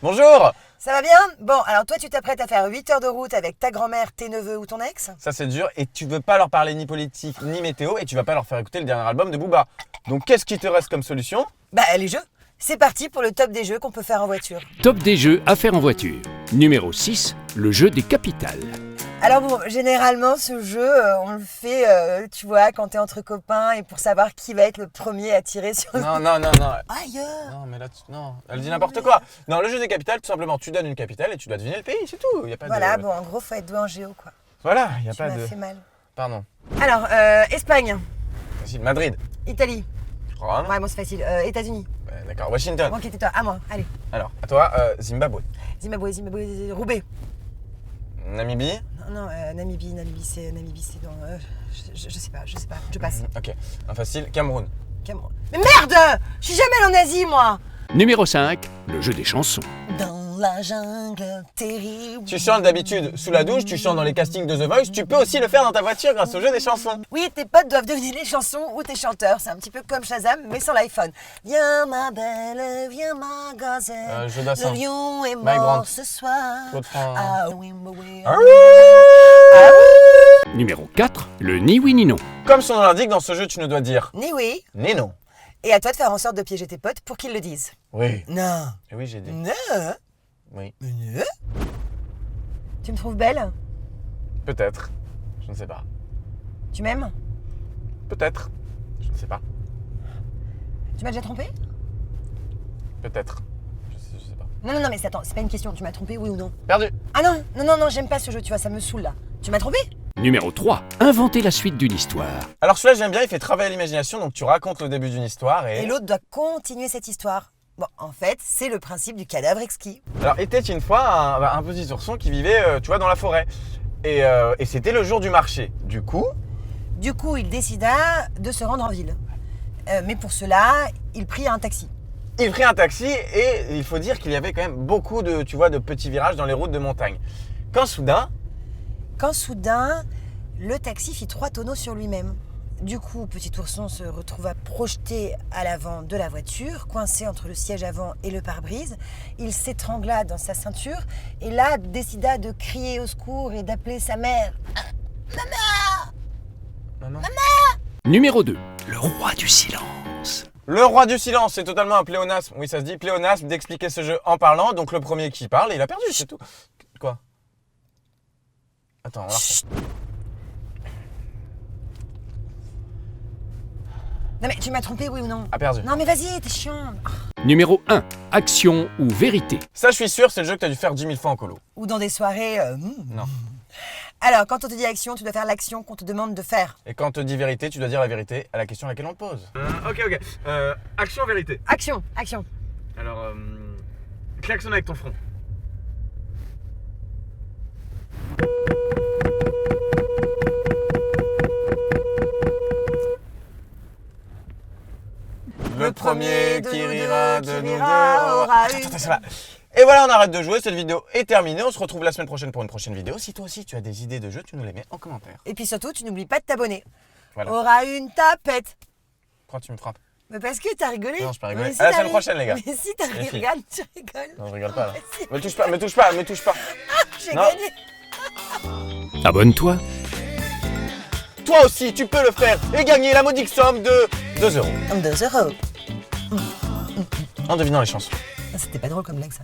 Bonjour. Ça va bien? Bon, alors toi tu t'apprêtes à faire 8 heures de route avec ta grand-mère, tes neveux ou ton ex? Ça c'est dur et tu veux pas leur parler ni politique ni météo et tu vas pas leur faire écouter le dernier album de Booba. Donc qu'est-ce qui te reste comme solution? Bah les jeux. C'est parti pour le top des jeux qu'on peut faire en voiture. Top des jeux à faire en voiture. Numéro 6, le jeu des capitales. Alors bon, généralement ce jeu, on le fait, tu vois, quand t'es entre copains et pour savoir qui va être le premier à tirer sur... Non. Ailleurs. Non mais là, non, elle dit n'importe quoi. Non, le jeu des capitales, tout simplement, tu donnes une capitale et tu dois deviner le pays, c'est tout. Y a pas Voilà, de... bon en gros faut être doué en géo quoi. Voilà, y a Tu pas m'as de... fait mal. Pardon. Alors, Espagne, Facile. Madrid. Italie, Rome. ouais bon c'est facile, États-Unis, D'accord. Washington. bon qui était toi, à moi, allez. Alors, à toi, Zimbabwe. Zimbabwe, Roubaix. Namibie. Non, Namibie c'est dans... je sais pas, je passe. Ok. Un facile. Cameroun. Cameroun. Mais merde! Je suis jamais allée en Asie, moi! Numéro 5, le jeu des chansons. Dans la jungle terrible. Tu chantes d'habitude sous la douche, tu chantes dans les castings de The Voice, tu peux aussi le faire dans ta voiture grâce au jeu des chansons. Oui, tes potes doivent deviner les chansons ou tes chanteurs. C'est un petit peu comme Shazam, mais sans l'iPhone. Viens ma belle, viens ma gazelle. Jeu d'assin. Le lion est Mike mort Brandt. ce soir. Claude François. Ah oui, bah oui. Ah oui. Numéro 4, le ni oui ni non. Comme son nom l'indique, dans ce jeu, tu ne dois dire Ni oui. ni non. Et à toi de faire en sorte de piéger tes potes pour qu'ils le disent. Oui. Non. Et oui, j'ai dit. Non. Oui. Non. Tu me trouves belle? Peut-être. Je ne sais pas. Tu m'aimes? Peut-être. Je ne sais pas. Tu m'as déjà trompé? Peut-être. Je sais pas. Non, mais attends, c'est pas une question. Tu m'as trompé, oui ou non? Perdu. Ah non, j'aime pas ce jeu, tu vois, ça me saoule là. Tu m'as trompé? Numéro 3, inventer la suite d'une histoire. Alors celui-là, j'aime bien, il fait travailler l'imagination, donc tu racontes le début d'une histoire Et l'autre doit continuer cette histoire. Bon, en fait, c'est le principe du cadavre exquis. Alors, était une fois un petit ourson qui vivait, tu vois, dans la forêt. Et c'était le jour du marché. Du coup, Il décida de se rendre en ville. Mais pour cela, il prit un taxi. il prit un taxi et il faut dire qu'il y avait quand même beaucoup de, tu vois, de petits virages dans les routes de montagne. Quand soudain, Le taxi fit 3 tonneaux sur lui-même. Du coup, petit ourson se retrouva projeté à l'avant de la voiture, coincé entre le siège avant et le pare-brise. Il s'étrangla dans sa ceinture et là décida de crier au secours et d'appeler sa mère. Maman. Numéro 2, le roi du silence. Le roi du silence, c'est totalement un pléonasme. Oui, ça se dit pléonasme d'expliquer ce jeu en parlant. Donc le premier qui parle, il a perdu, c'est tout. Quoi? Attends, on va refaire. Non mais tu m'as trompé, oui ou non? A perdu. Non mais vas-y, t'es chiant. Numéro 1, action ou vérité. Ça, je suis sûr, c'est le jeu que tu as dû faire 10 000 fois en colo. Ou dans des soirées... Non. Alors, quand on te dit action, tu dois faire l'action qu'on te demande de faire. Et quand on te dit vérité, tu dois dire la vérité à la question à laquelle on te pose. Ok. Action, vérité. Action. Alors, klaxonne avec ton front. Le premier qui rira de nous deux aura une... Attends, ça va. Et voilà, on arrête de jouer, cette vidéo est terminée. On se retrouve la semaine prochaine pour une prochaine vidéo. Si toi aussi tu as des idées de jeux, tu nous les mets en commentaire. Et puis surtout, tu n'oublies pas de t'abonner. Voilà. Aura une tapette. Pourquoi tu me frappes? Mais parce que t'as rigolé. Non, je peux rigoler. Mais si À la t'as semaine ri- prochaine, les gars. Mais si t'as Les rigolé, filles. regarde, tu rigoles. Non, je rigole pas là. Si. Me touche pas. J'ai Non. gagné. Abonne-toi. Toi aussi, tu peux le faire et gagner la modique somme de 2 €. 2 euros. En devinant les chansons. C'était pas drôle comme blague ça.